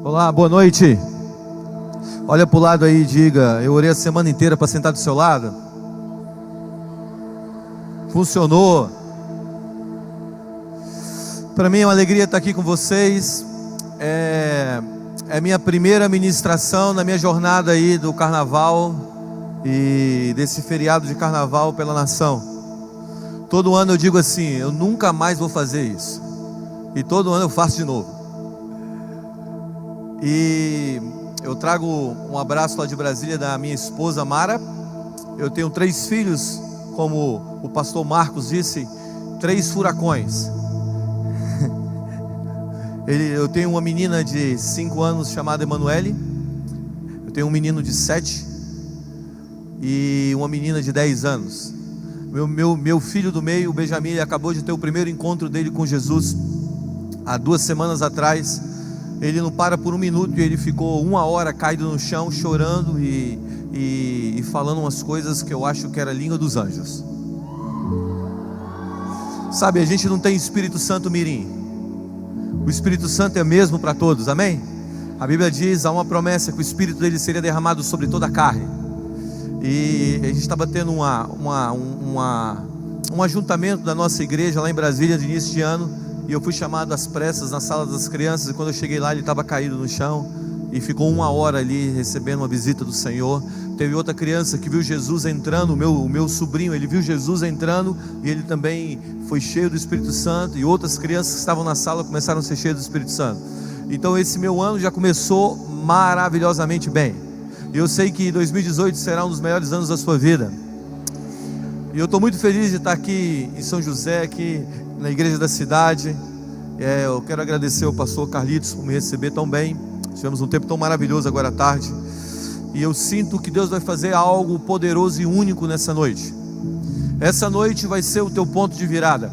Olá, boa noite. Olha para o lado aí e diga: eu orei a semana inteira para sentar do seu lado. Funcionou. Para mim é uma alegria estar aqui com vocês. É minha primeira ministração na minha jornada aí do carnaval e desse feriado de carnaval pela nação. Todo ano eu digo assim: eu nunca mais vou fazer isso. E todo ano eu faço de novo. E eu trago um abraço lá de Brasília da minha esposa Mara. Eu tenho 3 filhos, como o pastor Marcos disse, 3 furacões. Eu tenho uma menina de 5 anos chamada Emanuele. Eu tenho um menino de 7 e uma menina de 10 anos. Meu filho do meio, o Benjamin, ele acabou de ter o primeiro encontro dele com Jesus há 2 semanas atrás. Ele não para por 1 minuto e ele ficou 1 hora caído no chão, chorando e falando umas coisas que eu acho que era a língua dos anjos. Sabe, a gente não tem Espírito Santo mirim. O Espírito Santo é mesmo para todos, amém? A Bíblia diz, há uma promessa que o Espírito dele seria derramado sobre toda a carne. E a gente estava tendo um ajuntamento da nossa igreja lá em Brasília de início de ano. E eu fui chamado às pressas na sala das crianças. E quando eu cheguei lá, ele estava caído no chão e ficou 1 hora ali recebendo uma visita do Senhor. Teve outra criança que viu Jesus entrando, o meu sobrinho, ele viu Jesus entrando e ele também foi cheio do Espírito Santo. E outras crianças que estavam na sala começaram a ser cheias do Espírito Santo. Então esse meu ano já começou maravilhosamente bem. E eu sei que 2018 será um dos melhores anos da sua vida. E eu estou muito feliz de estar aqui em São José, aqui na igreja da cidade. Eu quero agradecer ao pastor Carlitos por me receber tão bem. Tivemos um tempo tão maravilhoso agora à tarde. E eu sinto que Deus vai fazer algo poderoso e único nessa noite. Essa noite vai ser o teu ponto de virada.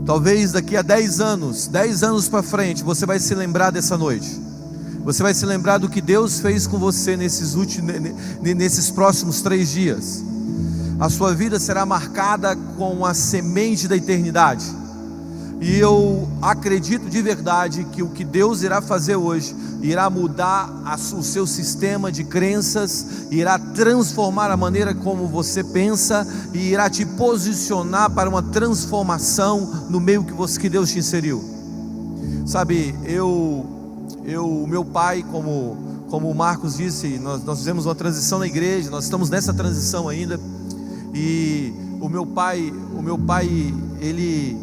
Talvez daqui a 10 anos para frente, você vai se lembrar dessa noite. Você vai se lembrar do que Deus fez com você nesses próximos 3 dias. A sua vida será marcada com a semente da eternidade. E eu acredito de verdade que o que Deus irá fazer hoje irá mudar o seu sistema de crenças, irá transformar a maneira como você pensa e irá te posicionar para uma transformação no meio que Deus te inseriu. Sabe, o meu pai, como o Marcos disse, nós fizemos uma transição na igreja, nós estamos nessa transição ainda. E o meu pai, ele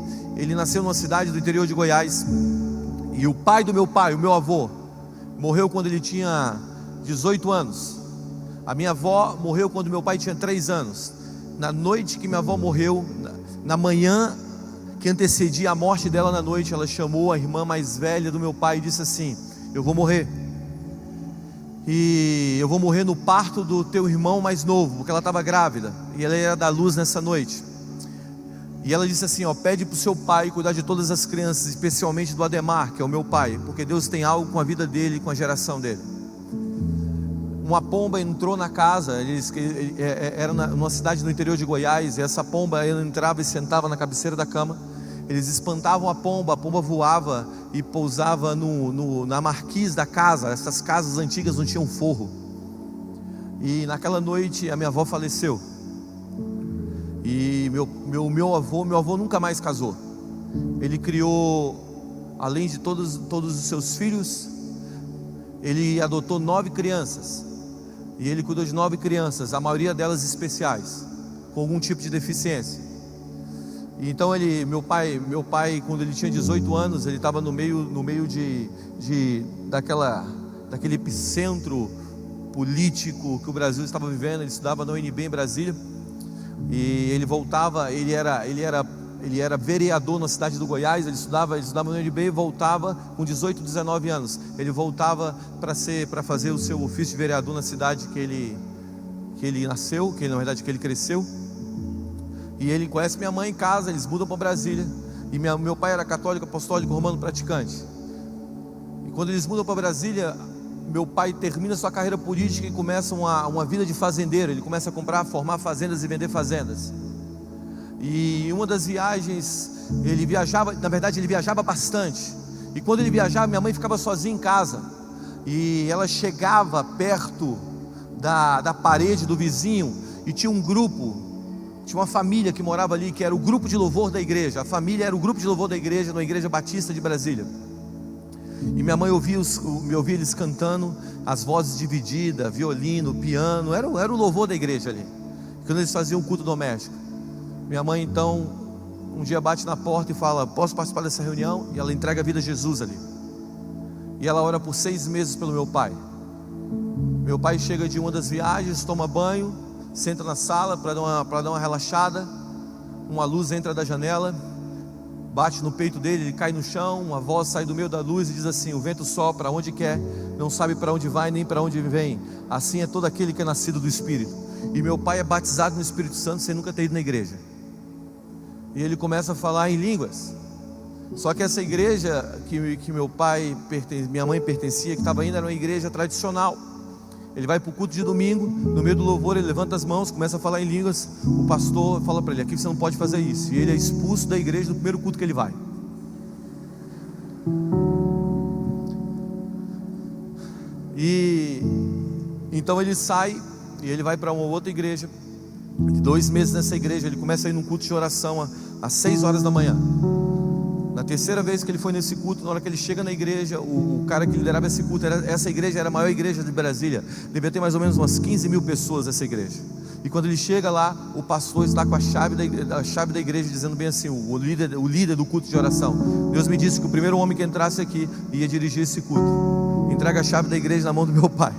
nasceu numa cidade do interior de Goiás. E o pai do meu pai, o meu avô, morreu quando ele tinha 18 anos. A minha avó morreu quando meu pai tinha 3 anos. Na noite que minha avó morreu, na manhã que antecedia a morte dela na noite, ela chamou a irmã mais velha do meu pai e disse assim: eu vou morrer. E eu vou morrer no parto do teu irmão mais novo, porque ela estava grávida e ela ia dar luz nessa noite. E ela disse assim: pede para o seu pai cuidar de todas as crianças, especialmente do Ademar, que é o meu pai, porque Deus tem algo com a vida dele e com a geração dele. Uma pomba entrou na casa, era numa cidade no interior de Goiás, e essa pomba, ela entrava e sentava na cabeceira da cama. Eles espantavam a pomba voava e pousava na marquise da casa. Essas casas antigas não tinham forro. E naquela noite a minha avó faleceu. E meu avô nunca mais casou. Ele criou, além de todos os seus filhos, ele adotou 9 crianças. E ele cuidou de 9 crianças, a maioria delas especiais, com algum tipo de deficiência. Então meu pai, quando ele tinha 18 anos, ele estava no meio daquele epicentro político que o Brasil estava vivendo. Ele estudava na UNB em Brasília. E ele voltava, ele era vereador na cidade do Goiás. Ele estudava no UNB e voltava com 18, 19 anos. Ele voltava para fazer o seu ofício de vereador na cidade que ele nasceu, na verdade que ele cresceu. E ele conhece minha mãe em casa, eles mudam para Brasília. E meu pai era católico, apostólico, romano, praticante. E quando eles mudam para Brasília, meu pai termina sua carreira política e começa uma vida de fazendeiro. Ele começa a formar fazendas e vender fazendas. E uma das viagens, ele viajava bastante. E quando ele viajava, minha mãe ficava sozinha em casa, e ela chegava perto da parede do vizinho, e tinha um grupo, tinha uma família que morava ali, que era o grupo de louvor da igreja. A família era o grupo de louvor da igreja, na Igreja Batista de Brasília. E minha mãe ouvia eles cantando, as vozes divididas, violino, piano, era o louvor da igreja ali, quando eles faziam um culto doméstico. Minha mãe então, um dia bate na porta e fala: posso participar dessa reunião? E ela entrega a vida a Jesus ali. E ela ora por 6 meses pelo meu pai. Meu pai chega de uma das viagens, toma banho, senta na sala para dar uma relaxada. Uma luz entra da janela, bate no peito dele, ele cai no chão. Uma voz sai do meio da luz e diz assim: o vento sopra aonde quer, não sabe para onde vai nem para onde vem. Assim é todo aquele que é nascido do Espírito. E meu pai é batizado no Espírito Santo sem nunca ter ido na igreja. E ele começa a falar em línguas. Só que essa igreja que minha mãe pertencia, que estava indo, era uma igreja tradicional. Ele vai para o culto de domingo, no meio do louvor ele levanta as mãos, começa a falar em línguas. O pastor fala para ele: aqui você não pode fazer isso. E ele é expulso da igreja no primeiro culto que ele vai. E então ele sai e ele vai para uma outra igreja. 2 meses nessa igreja, ele começa a ir num culto de oração às 6 horas da manhã. Na terceira vez que ele foi nesse culto, na hora que ele chega na igreja, o cara que liderava esse culto, essa igreja era a maior igreja de Brasília, devia ter mais ou menos umas 15 mil pessoas essa igreja. E quando ele chega lá, o pastor está com a chave da igreja, dizendo bem assim, o líder do culto de oração: Deus me disse que o primeiro homem que entrasse aqui ia dirigir esse culto. Entrega a chave da igreja na mão do meu pai.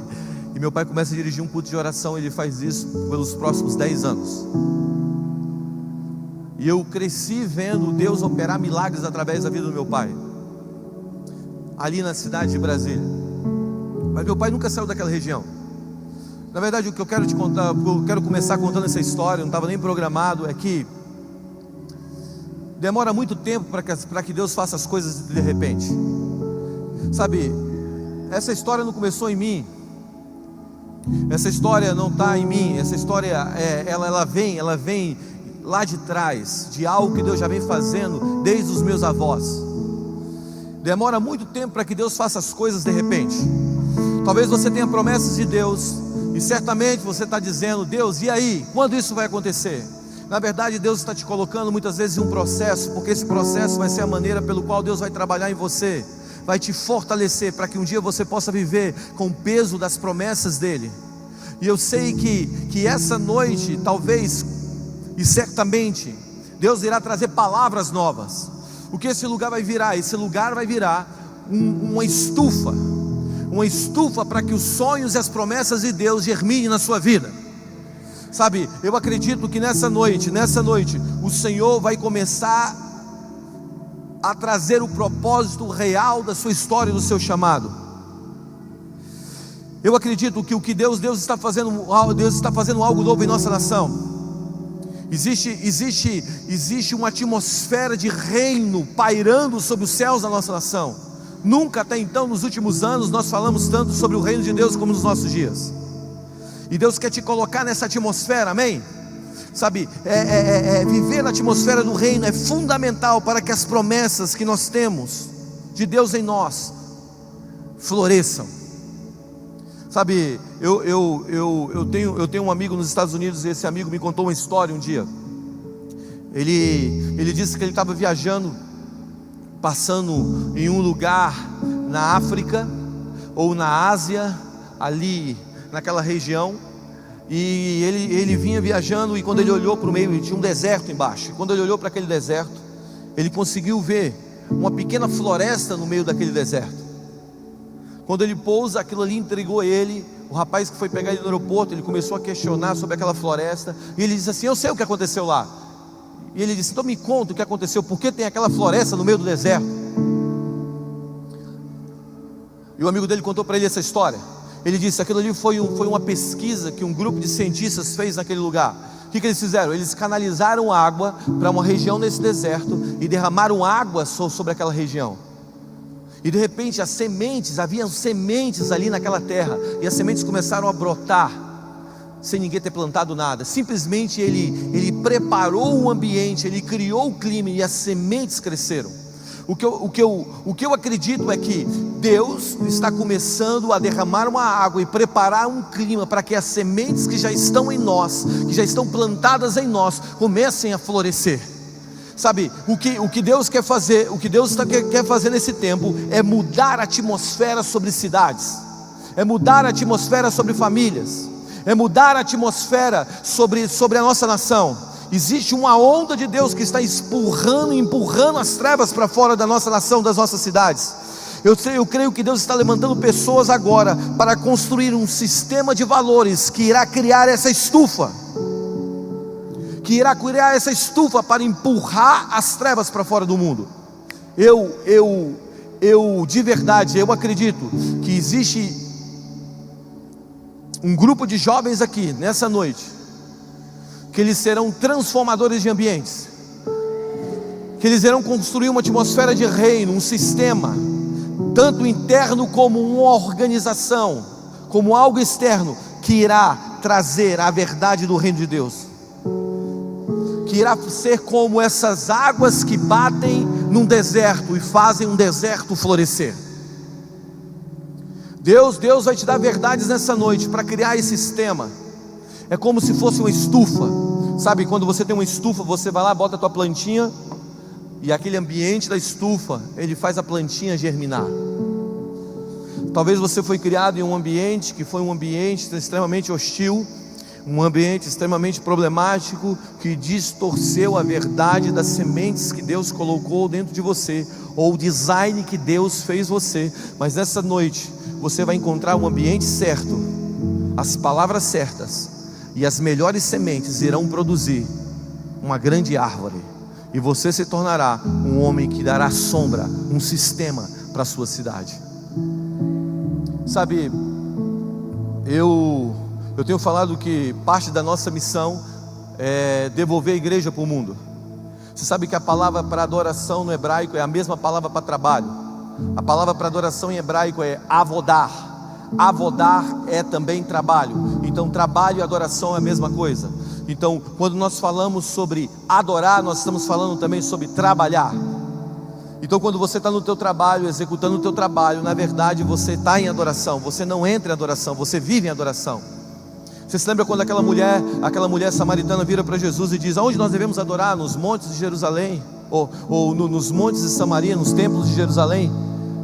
E meu pai começa a dirigir um culto de oração. Ele faz isso pelos próximos 10 anos. E eu cresci vendo Deus operar milagres através da vida do meu pai, ali na cidade de Brasília. Mas meu pai nunca saiu daquela região. Na verdade, o que eu quero te contar, eu quero começar contando essa história, não estava nem programado, é que demora muito tempo para que Deus faça as coisas de repente. Sabe, essa história não começou em mim. Essa história não está em mim. Essa história ela vem lá de trás, de algo que Deus já vem fazendo desde os meus avós. Demora muito tempo para que Deus faça as coisas de repente. Talvez você tenha promessas de Deus, e certamente você está dizendo: Deus, e aí? Quando isso vai acontecer? Na verdade, Deus está te colocando muitas vezes em um processo, porque esse processo vai ser a maneira pelo qual Deus vai trabalhar em você, vai te fortalecer para que um dia você possa viver com o peso das promessas dEle. E eu sei que essa noite, talvez e certamente, Deus irá trazer palavras novas. O que esse lugar vai virar? Esse lugar vai virar uma estufa para que os sonhos e as promessas de Deus germinem na sua vida. Sabe, eu acredito que nessa noite, o Senhor vai começar a trazer o propósito real da sua história, do seu chamado. Eu acredito que o que Deus está fazendo algo novo em nossa nação. Existe uma atmosfera de reino pairando sobre os céus da nossa nação. Nunca até então, nos últimos anos, nós falamos tanto sobre o reino de Deus como nos nossos dias. E Deus quer te colocar nessa atmosfera, amém? Sabe, viver na atmosfera do reino é fundamental para que as promessas que nós temos de Deus em nós floresçam. Sabe, eu tenho um amigo nos Estados Unidos, e esse amigo me contou uma história um dia. Ele disse que ele estava viajando, passando em um lugar na África ou na Ásia, ali naquela região, e ele vinha viajando, e quando ele olhou para o meio, tinha um deserto embaixo. E quando ele olhou para aquele deserto, ele conseguiu ver uma pequena floresta no meio daquele deserto. Quando ele pousa, aquilo ali intrigou ele. O rapaz que foi pegar ele no aeroporto, ele começou a questionar sobre aquela floresta, e ele disse assim: eu sei o que aconteceu lá. E ele disse: então me conta o que aconteceu, por que tem aquela floresta no meio do deserto? E o amigo dele contou para ele essa história. Ele disse: aquilo ali foi uma pesquisa que um grupo de cientistas fez naquele lugar. O que eles fizeram? Eles canalizaram água para uma região nesse deserto e derramaram água sobre aquela região. E de repente havia sementes ali naquela terra, e as sementes começaram a brotar, sem ninguém ter plantado nada. Simplesmente ele preparou o ambiente, ele criou o clima, e as sementes cresceram. O que eu acredito é que Deus está começando a derramar uma água e preparar um clima para que as sementes que já estão em nós, que já estão plantadas em nós, comecem a florescer. Sabe, o que Deus quer fazer, o que Deus quer fazer nesse tempo é mudar a atmosfera sobre cidades, é mudar a atmosfera sobre famílias, é mudar a atmosfera sobre a nossa nação. Existe uma onda de Deus que está empurrando as trevas para fora da nossa nação, das nossas cidades. Eu creio que Deus está levantando pessoas agora para construir um sistema de valores que irá criar essa estufa, para empurrar as trevas para fora do mundo. De verdade, eu acredito que existe um grupo de jovens aqui nessa noite, que eles serão transformadores de ambientes, que eles irão construir uma atmosfera de reino, um sistema, tanto interno como uma organização, como algo externo, que irá trazer a verdade do reino de Deus, que irá ser como essas águas que batem num deserto e fazem um deserto florescer. Deus vai te dar verdades nessa noite para criar esse sistema. É como se fosse uma estufa. Sabe, quando você tem uma estufa, você vai lá, bota a tua plantinha, e aquele ambiente da estufa, ele faz a plantinha germinar. Talvez você foi criado em um ambiente que foi um ambiente extremamente hostil, um ambiente extremamente problemático, que distorceu a verdade das sementes que Deus colocou dentro de você, ou o design que Deus fez você. Mas nessa noite, você vai encontrar um ambiente certo, as palavras certas, e as melhores sementes irão produzir uma grande árvore, e você se tornará um homem que dará sombra, um sistema para a sua cidade. Sabe, eu tenho falado que parte da nossa missão é devolver a igreja para o mundo. Você sabe que a palavra para adoração no hebraico é a mesma palavra para trabalho. A palavra para adoração em hebraico é avodar. Avodar é também trabalho. Então trabalho e adoração é a mesma coisa. Então quando nós falamos sobre adorar, nós estamos falando também sobre trabalhar. Então quando você está no teu trabalho, executando o teu trabalho, na verdade você está em adoração. Você não entra em adoração, você vive em adoração. Você se lembra quando aquela mulher samaritana vira para Jesus e diz: aonde nós devemos adorar? Nos montes de Jerusalém? Ou nos montes de Samaria, nos templos de Jerusalém?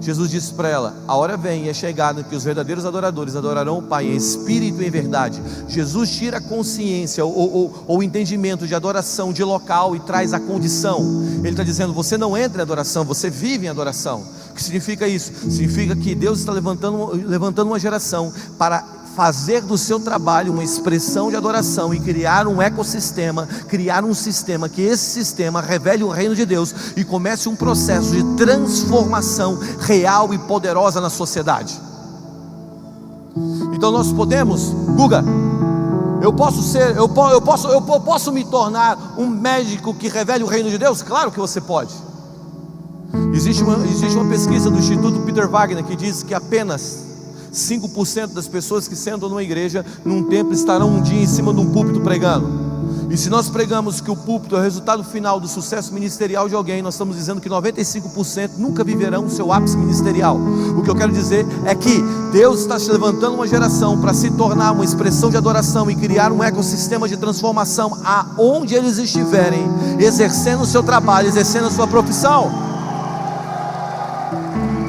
Jesus disse para ela: a hora vem e é chegada que os verdadeiros adoradores adorarão o Pai em espírito e em verdade. Jesus tira a consciência ou o entendimento de adoração de local e traz a condição. Ele está dizendo: você não entra em adoração, você vive em adoração. O que significa isso? Significa que Deus está levantando uma geração para fazer do seu trabalho uma expressão de adoração e criar um ecossistema, criar um sistema, que esse sistema revele o reino de Deus e comece um processo de transformação real e poderosa na sociedade. Então nós podemos, Guga, eu posso me tornar um médico que revele o reino de Deus? Claro que você pode. Existe uma pesquisa do Instituto Peter Wagner que diz que apenas 5% das pessoas que sentam numa igreja, num templo, estarão um dia em cima de um púlpito pregando. E se nós pregamos que o púlpito é o resultado final do sucesso ministerial de alguém, nós estamos dizendo que 95% nunca viverão o seu ápice ministerial. O que eu quero dizer é que Deus está se levantando uma geração para se tornar uma expressão de adoração e criar um ecossistema de transformação aonde eles estiverem, exercendo o seu trabalho, exercendo a sua profissão.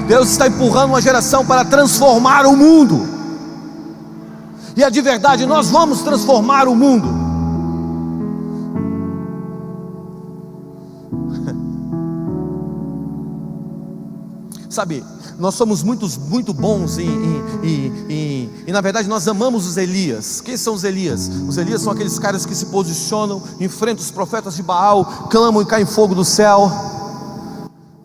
Deus está empurrando uma geração para transformar o mundo. E é de verdade, nós vamos transformar o mundo. Sabe, nós somos muito bons e na verdade nós amamos os Elias. Quem são os Elias? Os Elias são aqueles caras que se posicionam, enfrentam os profetas de Baal, clamam e caem fogo do céu.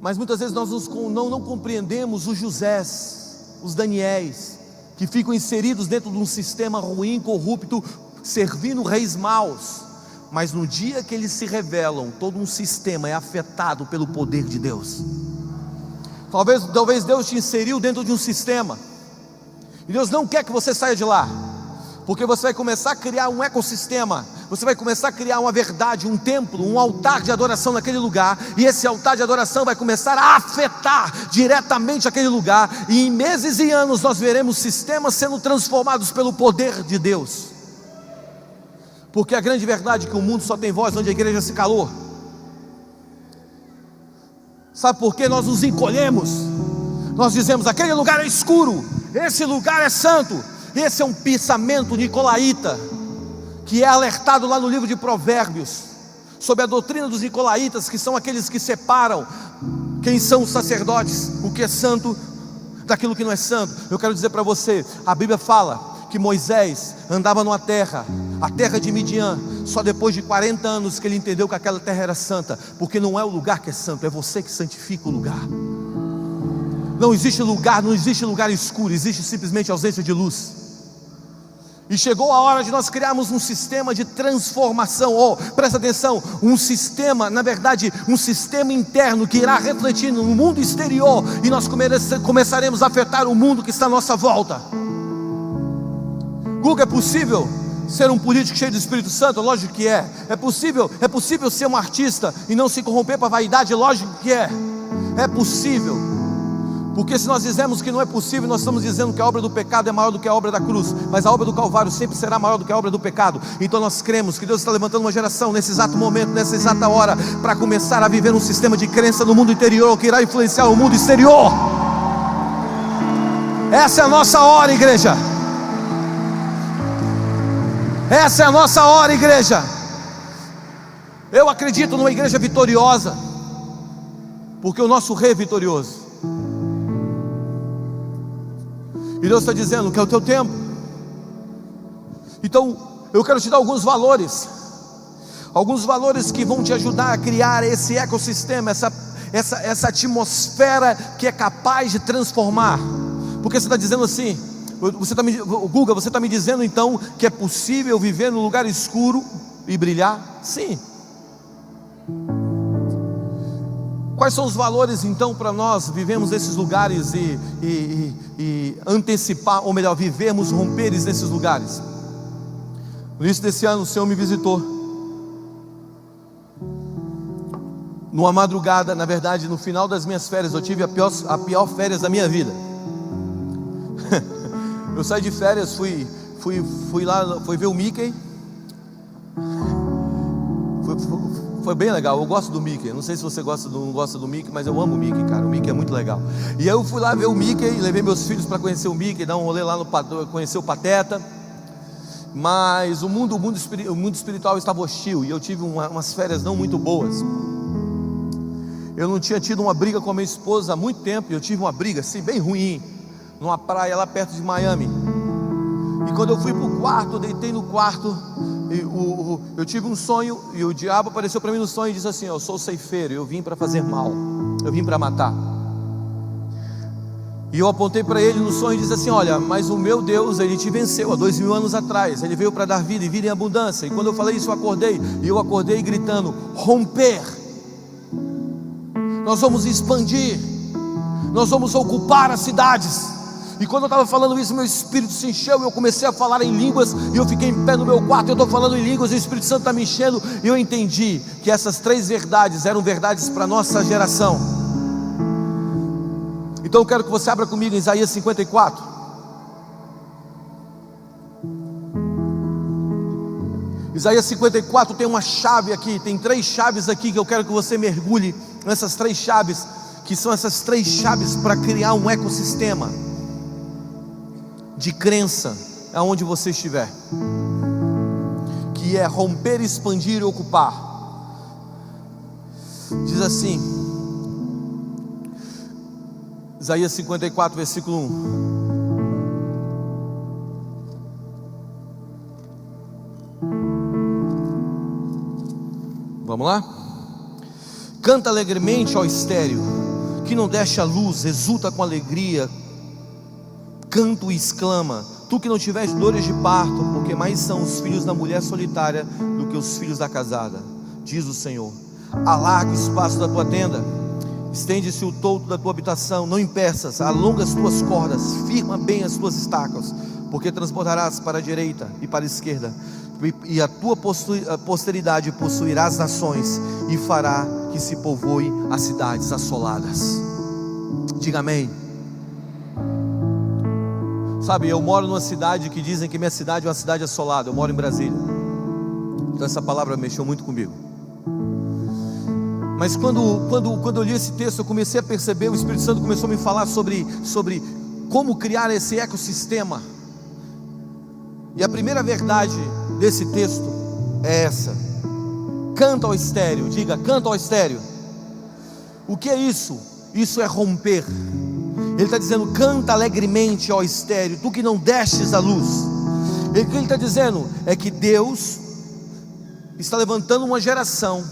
Mas muitas vezes nós não compreendemos os Josés, os Daniéis, que ficam inseridos dentro de um sistema ruim, corrupto, servindo reis maus. Mas no dia que eles se revelam, todo um sistema é afetado pelo poder de Deus. Talvez Deus te inseriu dentro de um sistema, e Deus não quer que você saia de lá, porque você vai começar a criar um ecossistema, Você vai começar a criar uma verdade, um templo, um altar de adoração naquele lugar, e esse altar de adoração vai começar a afetar diretamente aquele lugar, e em meses e anos nós veremos sistemas sendo transformados pelo poder de Deus. Porque a grande verdade é que o mundo só tem voz onde a igreja se calou. Sabe por que nós nos encolhemos? Nós dizemos: aquele lugar é escuro, esse lugar é santo. Esse é um pensamento nicolaíta, que é alertado lá no livro de Provérbios, sobre a doutrina dos nicolaítas, que são aqueles que separam quem são os sacerdotes, o que é santo daquilo que não é santo. Eu quero dizer para você, a Bíblia fala que Moisés andava numa terra, a terra de Midian, só depois de 40 anos que ele entendeu que aquela terra era santa, porque não é o lugar que é santo, é você que santifica o lugar. Não existe lugar escuro, existe simplesmente ausência de luz. E chegou a hora de nós criarmos um sistema de transformação, presta atenção, um sistema, na verdade, um sistema interno que irá refletir no mundo exterior, e nós começaremos a afetar o mundo que está à nossa volta. Guga, é possível ser um político cheio do Espírito Santo? Lógico que é. É possível ser um artista e não se corromper para a vaidade? Lógico que é. É possível. Porque se nós dizemos que não é possível, nós estamos dizendo que a obra do pecado é maior do que a obra da cruz, mas a obra do Calvário sempre será maior do que a obra do pecado. Então nós cremos que Deus está levantando uma geração nesse exato momento, nessa exata hora, para começar a viver um sistema de crença no mundo interior, que irá influenciar o mundo exterior. Essa é a nossa hora, igreja. Essa é a nossa hora, igreja. Eu acredito numa igreja vitoriosa, porque o nosso rei é vitorioso. E Deus está dizendo que é o teu tempo. Então eu quero te dar alguns valores que vão te ajudar a criar esse ecossistema, essa atmosfera que é capaz de transformar. Porque você está dizendo assim, Guga, você está me dizendo então que é possível viver num lugar escuro e brilhar? Sim. Quais são os valores então para nós vivemos nesses lugares e antecipar, ou melhor, vivermos romperes nesses lugares? No início desse ano o Senhor me visitou numa madrugada, na verdade no final das minhas férias. Eu tive a pior férias da minha vida. Eu saí de férias, fui lá, fui ver o Mickey. Foi bem legal, eu gosto do Mickey. Não sei se você não gosta do Mickey, mas eu amo o Mickey, cara. O Mickey é muito legal. E aí eu fui lá ver o Mickey, levei meus filhos para conhecer o Mickey, dar um rolê lá conhecer o Pateta. Mas o mundo espiritual estava hostil, e eu tive umas férias não muito boas. Eu não tinha tido uma briga com a minha esposa há muito tempo, e eu tive uma briga assim, bem ruim, numa praia lá perto de Miami. E quando eu fui para o quarto, deitei no quarto, eu tive um sonho, e o diabo apareceu para mim no sonho e disse assim: eu sou o ceifeiro, eu vim para fazer mal, eu vim para matar. E eu apontei para ele no sonho e disse assim: olha, mas o meu Deus, ele te venceu há 2000 anos atrás, ele veio para dar vida e vida em abundância. E quando eu falei isso, eu acordei gritando: romper. Nós vamos expandir, nós vamos ocupar as cidades. E quando eu estava falando isso, meu espírito se encheu, e eu comecei a falar em línguas, e eu fiquei em pé no meu quarto, eu estou falando em línguas, e o Espírito Santo está me enchendo, e eu entendi que essas 3 verdades eram verdades para a nossa geração. Então eu quero que você abra comigo em Isaías 54. Isaías 54 tem uma chave aqui, tem 3 chaves aqui que eu quero que você mergulhe nessas 3 chaves, que são essas 3 chaves para criar um ecossistema de crença aonde você estiver, que é romper, expandir e ocupar. Diz assim, Isaías 54, versículo 1. Vamos lá? Canta alegremente, ó estéril, que não deste a luz, exulta com alegria, canto e exclama, tu que não tiveste dores de parto, porque mais são os filhos da mulher solitária do que os filhos da casada, diz o Senhor. Alarga o espaço da tua tenda, estende-se o toldo da tua habitação, não impeças, alonga as tuas cordas, firma bem as tuas estacas, porque transbordarás para a direita e para a esquerda, e a tua posteridade possuirá as nações, e fará que se povoem as cidades assoladas. Diga amém. Sabe, eu moro numa cidade que dizem que minha cidade é uma cidade assolada. Eu moro em Brasília. Então essa palavra mexeu muito comigo. Mas quando eu li esse texto, eu comecei a perceber, o Espírito Santo começou a me falar sobre como criar esse ecossistema. E a primeira verdade desse texto é essa: canta ao estéreo. Diga, canta ao estéreo. O que é isso? Isso é romper. Ele está dizendo, canta alegremente ao estéreo, tu que não destes a luz. O que ele está dizendo é que Deus está levantando uma geração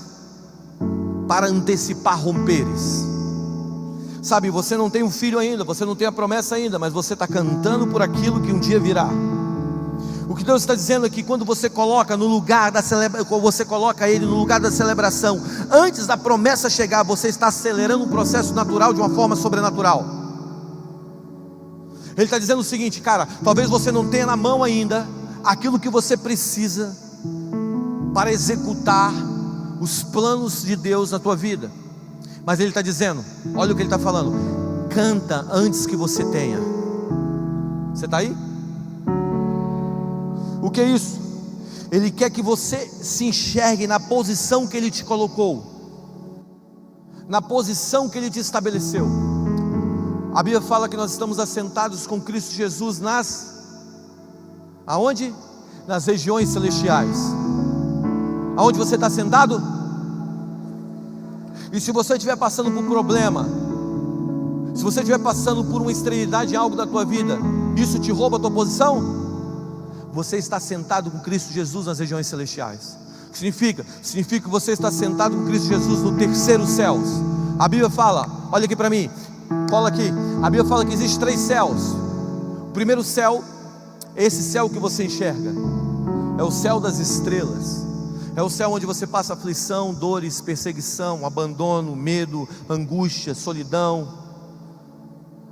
para antecipar romperes. Sabe, você não tem um filho ainda, você não tem a promessa ainda, mas você está cantando por aquilo que um dia virá. O que Deus está dizendo é que quando você coloca no lugar da você coloca Ele no lugar da celebração, antes da promessa chegar, você está acelerando um processo natural de uma forma sobrenatural. Ele está dizendo o seguinte, cara, talvez você não tenha na mão ainda aquilo que você precisa para executar os planos de Deus na tua vida, mas Ele está dizendo, olha o que Ele está falando: canta antes que você tenha. Você está aí? O que é isso? Ele quer que você se enxergue na posição que Ele te colocou, na posição que Ele te estabeleceu. A Bíblia fala que nós estamos assentados com Cristo Jesus aonde? Nas regiões celestiais. Aonde você está sentado? E se você estiver passando por problema, se você estiver passando por uma esterilidade em algo da tua vida, isso te rouba a tua posição? Você está sentado com Cristo Jesus nas regiões celestiais. O que significa? Significa que você está sentado com Cristo Jesus no terceiro céus. A Bíblia fala, olha aqui para mim, cola aqui. A Bíblia fala que existe 3 céus. O primeiro céu, esse céu que você enxerga, é o céu das estrelas. É o céu onde você passa aflição, dores, perseguição, abandono, medo, angústia, solidão,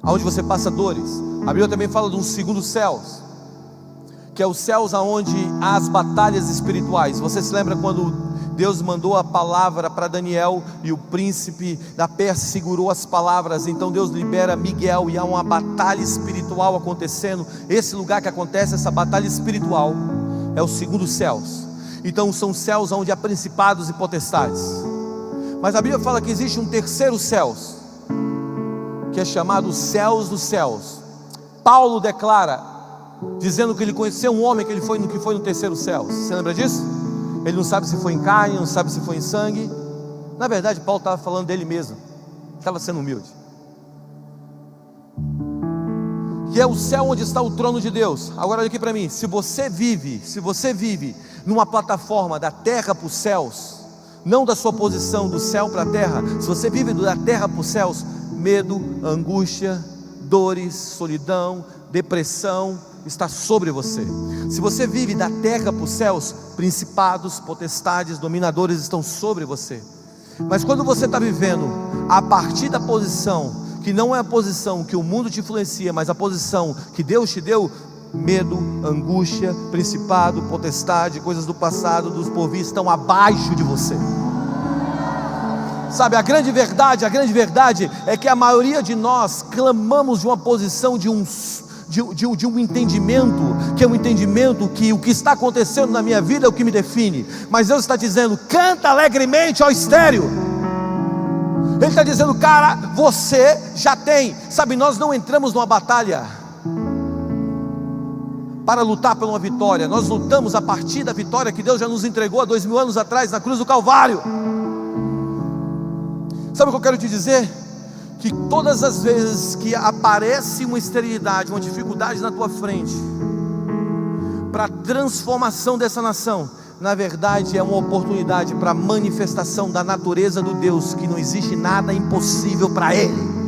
aonde você passa dores. A Bíblia também fala de um segundo céu, que é os céus aonde há as batalhas espirituais. Você se lembra quando Deus mandou a palavra para Daniel e o príncipe da Pérsia segurou as palavras? Então Deus libera Miguel e há uma batalha espiritual acontecendo. Esse lugar que acontece essa batalha espiritual é o segundo céus. Então são céus onde há principados e potestades. Mas a Bíblia fala que existe um terceiro céu, que é chamado céus dos céus. Paulo declara, dizendo que ele conheceu um homem que foi no terceiro céu. Você lembra disso? Ele não sabe se foi em carne, não sabe se foi em sangue. Na verdade Paulo estava falando dele mesmo, estava sendo humilde. Que é o céu onde está o trono de Deus. Agora olha aqui para mim, se você vive numa plataforma da terra para os céus, não da sua posição do céu para a terra, se você vive da terra para os céus, medo, angústia, dores, solidão, depressão está sobre você. Se você vive da terra para os céus, principados, potestades, dominadores estão sobre você. Mas quando você está vivendo a partir da posição que não é a posição que o mundo te influencia, mas a posição que Deus te deu, medo, angústia, principado, potestade, coisas do passado, dos porvir estão abaixo de você. Sabe, a grande verdade é que a maioria de nós clamamos de uma posição de um entendimento, que é um entendimento que o que está acontecendo na minha vida é o que me define. Mas Deus está dizendo, canta alegremente ao estéreo. Ele está dizendo, cara, você já tem. Sabe, nós não entramos numa batalha para lutar por uma vitória. Nós lutamos a partir da vitória que Deus já nos entregou há 2000 anos atrás, na cruz do Calvário. Sabe o que eu quero te dizer? Que todas as vezes que aparece uma esterilidade, uma dificuldade na tua frente, para a transformação dessa nação, na verdade é uma oportunidade para a manifestação da natureza do Deus, que não existe nada impossível para Ele.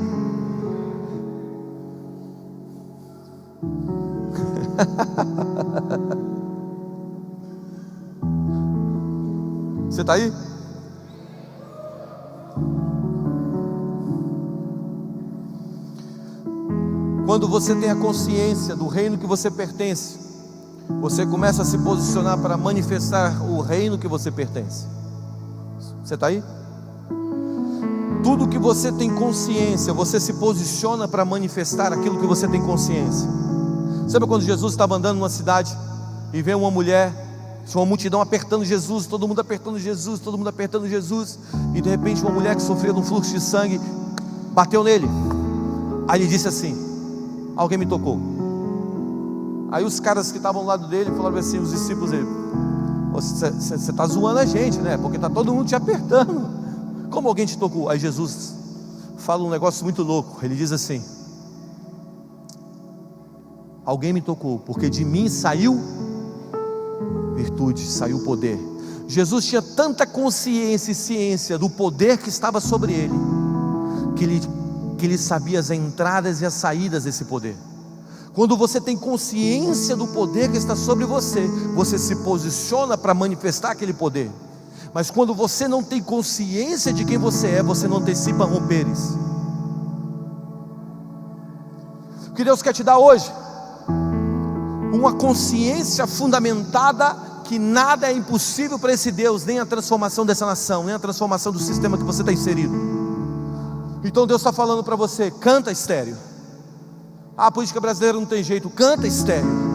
Você está aí? Quando você tem a consciência do reino que você pertence, você começa a se posicionar para manifestar o reino que você pertence. Você está aí? Tudo que você tem consciência, você se posiciona para manifestar aquilo que você tem consciência. Sabe quando Jesus estava andando numa cidade e veio uma mulher, tinha uma multidão apertando Jesus, todo mundo apertando Jesus, todo mundo apertando Jesus, e de repente uma mulher que sofria de um fluxo de sangue bateu nele. Aí ele disse assim: alguém me tocou. Aí os caras que estavam ao lado dele falaram assim, os discípulos dele: você está zoando a gente, né? Porque está todo mundo te apertando. Como alguém te tocou? Aí Jesus fala um negócio muito louco. Ele diz assim: alguém me tocou, porque de mim saiu virtude, saiu poder. Jesus tinha tanta consciência e ciência do poder que estava sobre ele, que ele sabia as entradas e as saídas desse poder. Quando você tem consciência do poder que está sobre você, você se posiciona para manifestar aquele poder. Mas quando você não tem consciência de quem você é, você não antecipa romperes. O que Deus quer te dar hoje? Uma consciência fundamentada que nada é impossível para esse Deus, nem a transformação dessa nação, nem a transformação do sistema que você está inserido. Então Deus está falando para você: canta estéreo. A política brasileira não tem jeito, canta estéreo.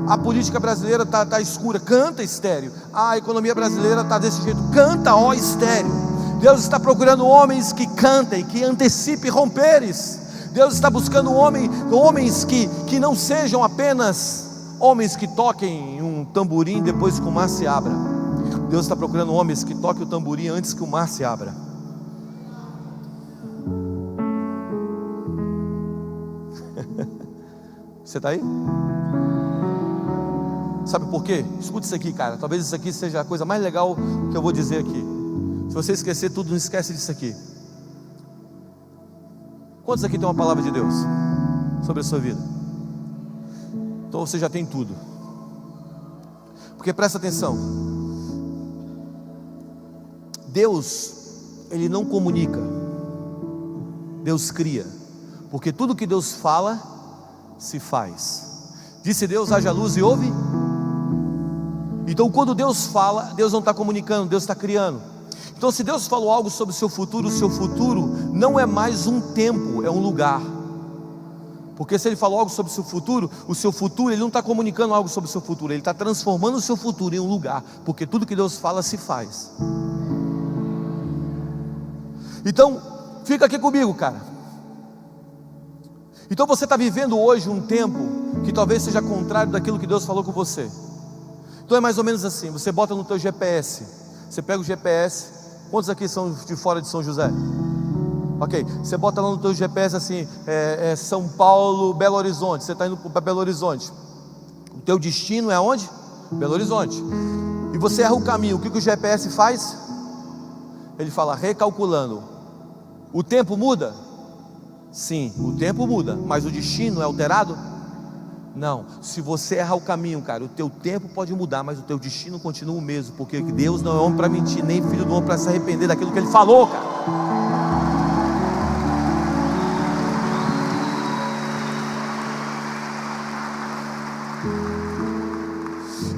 A política brasileira está escura, canta estéreo. A economia brasileira está desse jeito, canta ó estéreo. Deus está procurando homens que cantem, que antecipem romperes. Deus está buscando homens que não sejam apenas homens que toquem um tamborim depois que o mar se abra. Deus está procurando homens que toquem o tamborim antes que o mar se abra. Você está aí? Sabe por quê? Escute isso aqui, cara. Talvez isso aqui seja a coisa mais legal que eu vou dizer aqui. Se você esquecer tudo, não esquece disso aqui. Quantos aqui tem uma palavra de Deus sobre a sua vida? Então você já tem tudo. Porque presta atenção, Deus, Ele não comunica, Deus cria. Porque tudo que Deus fala, se faz. Disse Deus: haja luz e houve. Então quando Deus fala, Deus não está comunicando, Deus está criando. Então se Deus falou algo sobre o seu futuro não é mais um tempo, é um lugar. Porque se Ele falou algo sobre o seu futuro Ele não está comunicando algo sobre o seu futuro, Ele está transformando o seu futuro em um lugar. Porque tudo que Deus fala se faz. Então fica aqui comigo, cara. Então você está vivendo hoje um tempo que talvez seja contrário daquilo que Deus falou com você. Então é mais ou menos assim: você bota no teu GPS, você pega o GPS. Quantos aqui são de fora de São José? Ok, você bota lá no teu GPS assim, São Paulo, Belo Horizonte. Você está indo para Belo Horizonte. O teu destino é onde? Belo Horizonte. E você erra o caminho. O que o GPS faz? Ele fala: recalculando. O tempo muda? Sim, o tempo muda. Mas o destino é alterado? Não. Se você errar o caminho, cara, o teu tempo pode mudar, mas o teu destino continua o mesmo. Porque Deus não é homem para mentir, nem filho do homem para se arrepender daquilo que Ele falou, cara.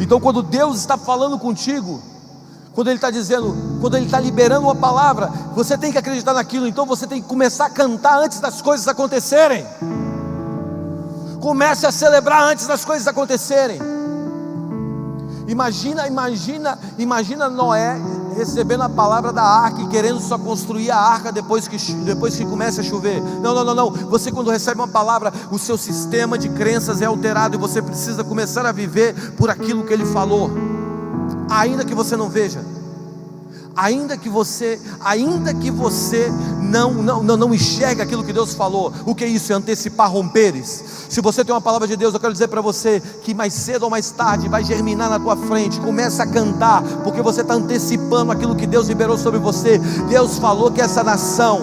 Então quando Deus está falando contigo, quando Ele está dizendo, quando Ele está liberando uma palavra, você tem que acreditar naquilo. Então você tem que começar a cantar antes das coisas acontecerem. Comece a celebrar antes das coisas acontecerem. Imagina Noé recebendo a palavra da arca e querendo só construir a arca depois que começa a chover. Não. Você, quando recebe uma palavra, o seu sistema de crenças é alterado e você precisa começar a viver por aquilo que Ele falou. Ainda que você não veja, ainda que você não enxergue aquilo que Deus falou. O que é isso? É antecipar romperes. Se você tem uma palavra de Deus, eu quero dizer para você que mais cedo ou mais tarde vai germinar na tua frente. Começa a cantar, porque você está antecipando aquilo que Deus liberou sobre você. Deus falou que essa nação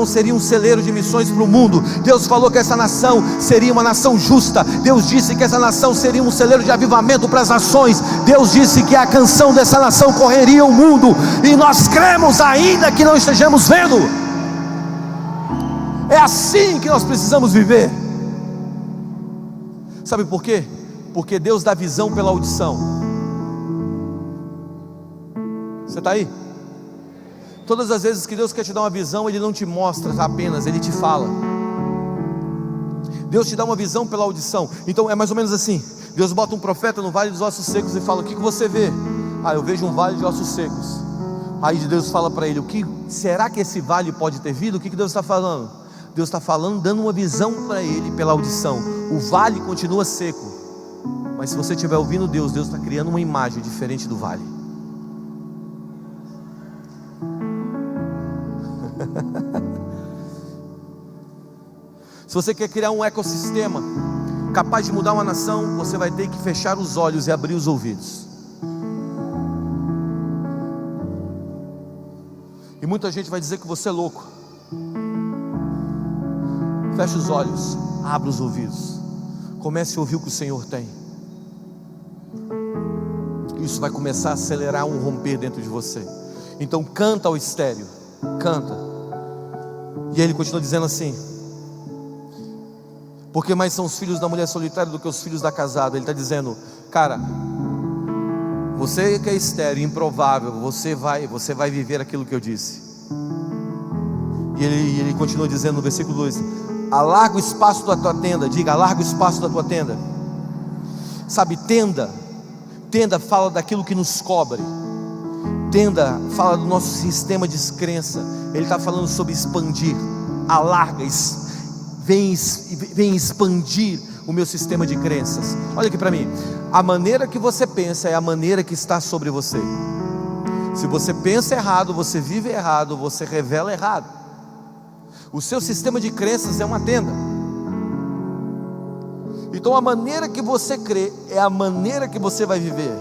seria um celeiro de missões para o mundo. Deus falou que essa nação seria uma nação justa. Deus disse que essa nação seria um celeiro de avivamento para as nações. Deus disse que a canção dessa nação correria o mundo. E nós cremos, ainda que não estejamos vendo. É assim que nós precisamos viver. Sabe por quê? Porque Deus dá visão pela audição. Você está aí? Todas as vezes que Deus quer te dar uma visão, Ele não te mostra apenas, Ele te fala. Deus te dá uma visão pela audição. Então é mais ou menos assim: Deus bota um profeta no vale dos ossos secos e fala: o que você vê? Eu vejo um vale de ossos secos. Aí Deus fala para ele: será que esse vale pode ter vida? O que Deus está falando? Deus está falando, dando uma visão para ele pela audição. O vale continua seco, mas se você estiver ouvindo Deus está criando uma imagem diferente do vale. Se você quer criar um ecossistema capaz de mudar uma nação, você vai ter que fechar os olhos e abrir os ouvidos. E muita gente vai dizer que você é louco. Feche os olhos, abra os ouvidos, comece a ouvir o que o Senhor tem. Isso vai começar a acelerar um romper dentro de você. Então canta ao estéreo, canta. E ele continua dizendo assim: porque mais são os filhos da mulher solitária do que os filhos da casada. Ele está dizendo: cara, você que é estéreo, improvável, você vai viver aquilo que eu disse. E ele continua dizendo no versículo 2: alarga o espaço da tua tenda. Diga: alarga o espaço da tua tenda. Sabe, tenda fala daquilo que nos cobre. Tenda fala do nosso sistema de descrença. Ele está falando sobre expandir. Alarga, vem expandir o meu sistema de crenças. Olha aqui para mim: a maneira que você pensa é a maneira que está sobre você. Se você pensa errado, você vive errado, você revela errado. O seu sistema de crenças é uma tenda. Então a maneira que você crê é a maneira que você vai viver.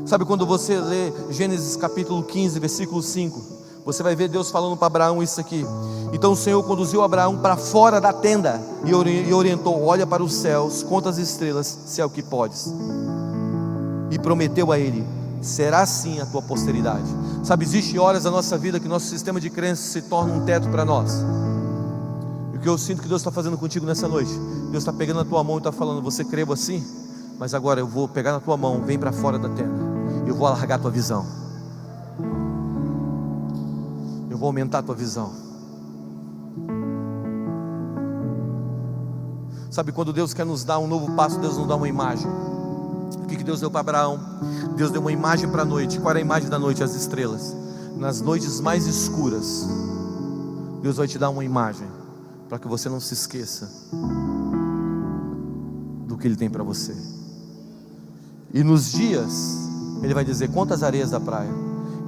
Sabe, quando você lê Gênesis capítulo 15, versículo 5, você vai ver Deus falando para Abraão isso aqui: então o Senhor conduziu Abraão para fora da tenda e orientou: olha para os céus, conta as estrelas, se é o que podes. E prometeu a ele: será assim a tua posteridade. Sabe, existem horas da nossa vida que nosso sistema de crença se torna um teto para nós. E o que eu sinto que Deus está fazendo contigo nessa noite, Deus está pegando na tua mão e está falando: você crê assim? Mas agora eu vou pegar na tua mão, vem para fora da tenda, eu vou alargar a tua visão, eu vou aumentar a tua visão. Sabe, quando Deus quer nos dar um novo passo, Deus nos dá uma imagem. O que Deus deu para Abraão? Deus deu uma imagem para a noite. Qual era a imagem da noite? As estrelas. Nas noites mais escuras, Deus vai te dar uma imagem, para que você não se esqueça do que Ele tem para você. E nos dias, Ele vai dizer: conta as areias da praia.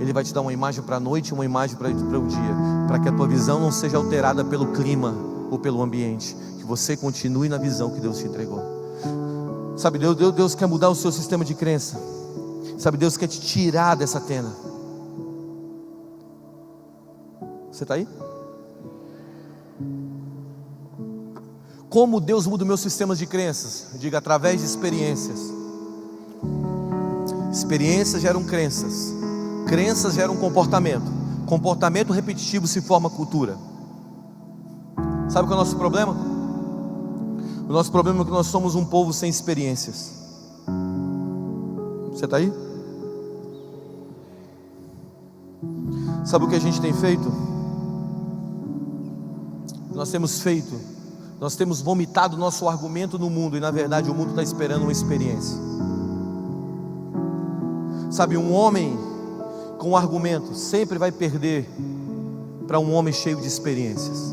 Ele vai te dar uma imagem para a noite e uma imagem para o dia, para que a tua visão não seja alterada pelo clima ou pelo ambiente, que você continue na visão que Deus te entregou. Sabe, Deus quer mudar o seu sistema de crença. Sabe, Deus quer te tirar dessa tenda. Você está aí? Como Deus muda os meus sistemas de crenças? Diga: através de experiências. Experiências geram crenças. Crenças geram comportamento. Comportamento repetitivo se forma cultura. Sabe qual é o nosso problema? O nosso problema é que nós somos um povo sem experiências. Você está aí? Sabe o que a gente tem feito? Nós temos vomitado nosso argumento no mundo, e na verdade o mundo está esperando uma experiência. Sabe, um homem com argumento sempre vai perder para um homem cheio de experiências.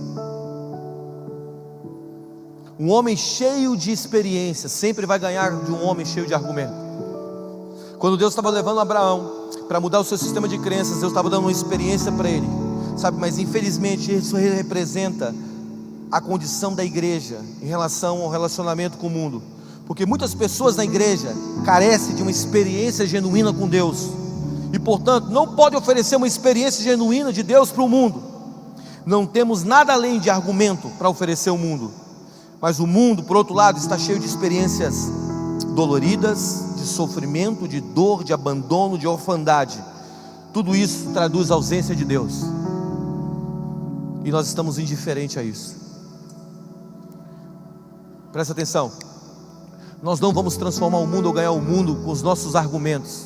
Um homem cheio de experiências sempre vai ganhar de um homem cheio de argumento. Quando Deus estava levando Abraão para mudar o seu sistema de crenças, Deus estava dando uma experiência para ele, sabe, mas infelizmente isso representa a condição da igreja em relação ao relacionamento com o mundo, porque muitas pessoas na igreja carecem de uma experiência genuína com Deus, e portanto não podem oferecer uma experiência genuína de Deus para o mundo. Não temos nada além de argumento para oferecer ao mundo, mas o mundo, por outro lado, está cheio de experiências doloridas, de sofrimento, de dor, de abandono, de orfandade. Tudo isso traduz a ausência de Deus, e nós estamos indiferentes a isso. Presta atenção. Nós não vamos transformar o mundo ou ganhar o mundo com os nossos argumentos,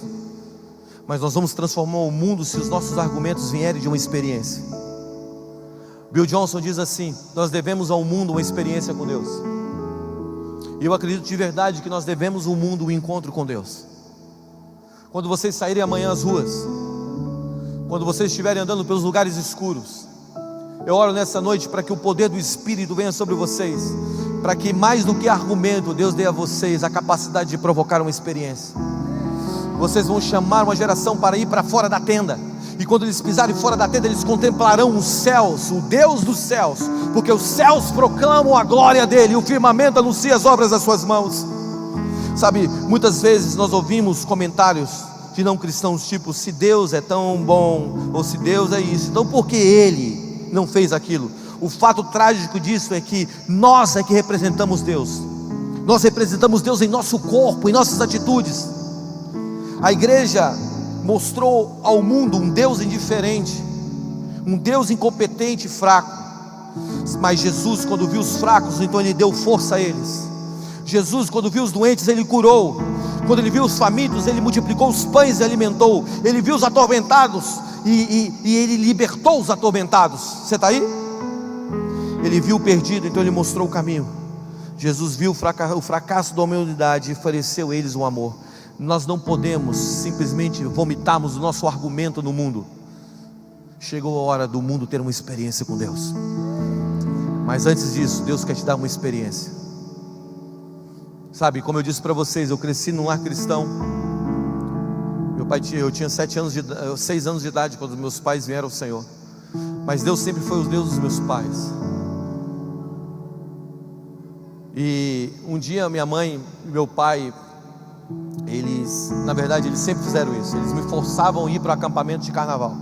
mas nós vamos transformar o mundo se os nossos argumentos vierem de uma experiência. Bill Johnson diz assim: nós devemos ao mundo uma experiência com Deus. E eu acredito de verdade que nós devemos ao mundo um encontro com Deus. Quando vocês saírem amanhã às ruas, quando vocês estiverem andando pelos lugares escuros, eu oro nessa noite para que o poder do Espírito venha sobre vocês, para que mais do que argumento, Deus dê a vocês a capacidade de provocar uma experiência. Vocês vão chamar uma geração para ir para fora da tenda, e quando eles pisarem fora da tenda, eles contemplarão os céus, o Deus dos céus, porque os céus proclamam a glória dele, e o firmamento anuncia as obras das suas mãos. Sabe, muitas vezes nós ouvimos comentários de não cristãos, tipo: se Deus é tão bom, ou se Deus é isso, então por que Ele não fez aquilo? O fato trágico disso é que nós é que representamos Deus. Nós representamos Deus em nosso corpo, em nossas atitudes. A igreja mostrou ao mundo um Deus indiferente, um Deus incompetente e fraco. Mas Jesus, quando viu os fracos, então Ele deu força a eles. Jesus, quando viu os doentes, Ele curou. Quando Ele viu os famintos, Ele multiplicou os pães e alimentou. Ele viu os atormentados e Ele libertou os atormentados. Você está aí? Ele viu o perdido, então Ele mostrou o caminho. Jesus viu o fracasso da humanidade e ofereceu a eles o amor. Nós não podemos simplesmente vomitarmos o nosso argumento no mundo. Chegou a hora do mundo ter uma experiência com Deus. Mas antes disso, Deus quer te dar uma experiência. Sabe, como eu disse para vocês, eu cresci num lar cristão. Meu pai eu tinha 6 anos de idade quando meus pais vieram ao Senhor. Mas Deus sempre foi o Deus dos meus pais. E um dia minha mãe e meu pai, na verdade eles sempre fizeram isso. Eles me forçavam a ir para o acampamento de carnaval.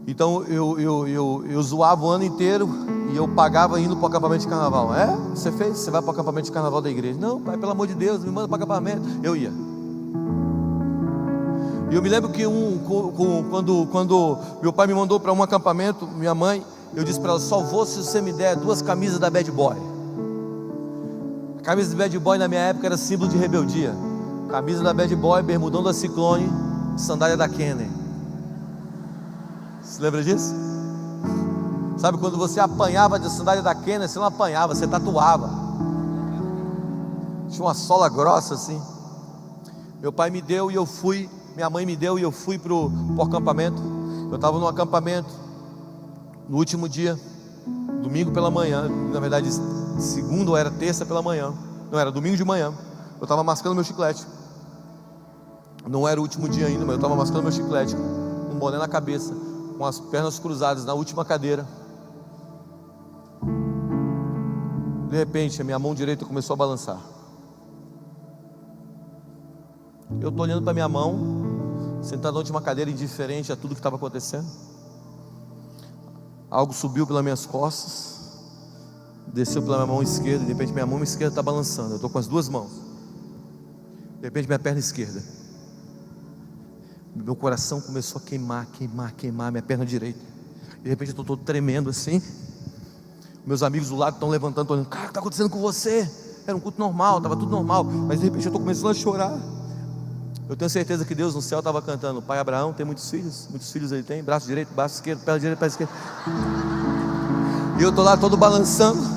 Então eu zoava o ano inteiro e eu pagava indo para o acampamento de carnaval. Você fez? Você vai para o acampamento de carnaval da igreja? Não, pai, pelo amor de Deus, me manda para o acampamento. Eu ia. E eu me lembro que quando meu pai me mandou para um acampamento, minha mãe, eu disse para ela: só vou se você me der 2 camisas da Bad Boy. A camisa de Bad Boy na minha época era símbolo de rebeldia. Camisa da Bad Boy, bermudão da Ciclone, sandália da Kenner. Você lembra disso? Sabe, quando você apanhava de sandália da Kenner, você não apanhava, você tatuava. Tinha uma sola grossa assim. Meu pai me deu e eu fui. Minha mãe me deu e eu fui para o acampamento. Eu estava no acampamento no último dia, domingo pela manhã. Na verdade, segunda ou era terça pela manhã. Não, era domingo de manhã. Eu estava mascando meu chiclete. Não era o último dia ainda, mas eu estava mascando meu chiclete, com um boné na cabeça, com as pernas cruzadas na última cadeira. De repente a minha mão direita começou a balançar. Eu estou olhando para minha mão, sentado na última cadeira, indiferente a tudo que estava acontecendo. Algo subiu pelas minhas costas, desceu pela minha mão esquerda. De repente minha mão esquerda está balançando. Eu estou com as 2 mãos. De repente minha perna esquerda, meu coração começou a queimar minha perna direita. De repente eu estou todo tremendo assim. Meus amigos do lado estão levantando, estão olhando: cara, o que está acontecendo com você? Era um culto normal, estava tudo normal. Mas de repente eu estou começando a chorar. Eu tenho certeza que Deus no céu estava cantando: pai Abraão tem muitos filhos ele tem, braço direito, braço esquerdo, perna direita, perna esquerda. E eu estou lá todo balançando.